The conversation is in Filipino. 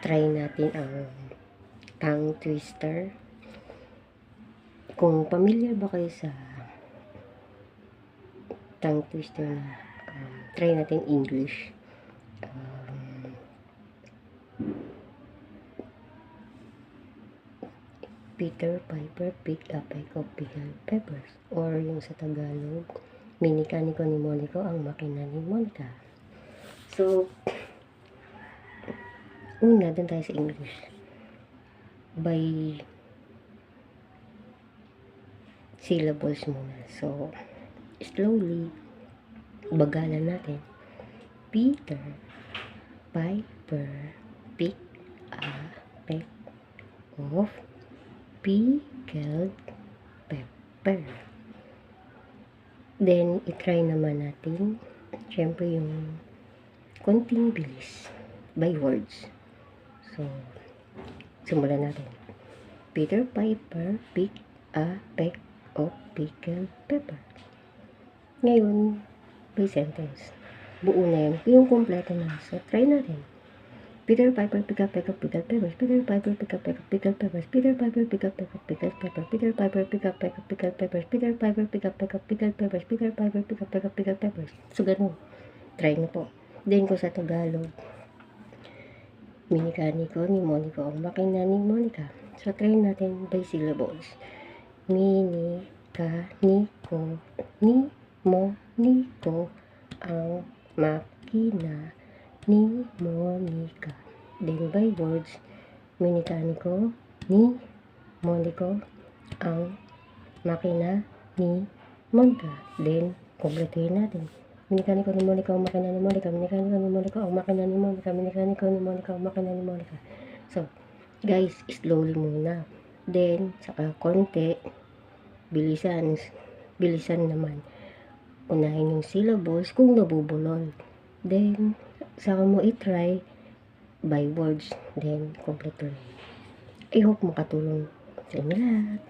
try natin ang tongue twister. Kung pamilyar ba kayo sa tongue twister na try natin English. Peter Piper picked a peck of pickled peppers, or yung sa Tagalog, minikaniko ni Monico ang makina ni Monica. So, una, dun tayo sa English. By syllables muna. So, slowly, bagalan natin. Peter Piper picked a peck of pickled pepper. Then, itry naman natin, syempre yung konting bilis by words. So, simulan natin. Peter Piper picked a peck of pickled pepper. Ngayon, by sentence. Buo na yun. Yung kompleto na. So, try natin. Peter Piper picked a peck of pickled peppers. Peter Piper picked a peck of pickled peppers. Peter Piper picked a peck of pickled peppers. Peter Piper picked a peck of pickled peppers. Peter Piper picked a peck of pickled peppers. Peter Piper picked a peck of pickled peppers. So, ganun. Try na po. Then, ko sa Tagalog, minikaniko ni Monico ang makina ni Monica. So, try natin by syllables. Minikaniko ni Monico ang makina ni Monica. Then, by words, minikaniko ni Monico ang makina ni Monica. Then, kompletuhin natin. Minikaniko ni Monica ang makina ni Monica. Minikaniko ni Monica ang makina ni Monica. Minikaniko ni Monica ang makina ni Monica. So, guys, slowly muna. Then, saka konti, bilisan naman. Unahin yung syllables kung nabubulol. Then, saka mo i-try by words. Then, kompleto. I hope makatulong sa inyo lahat.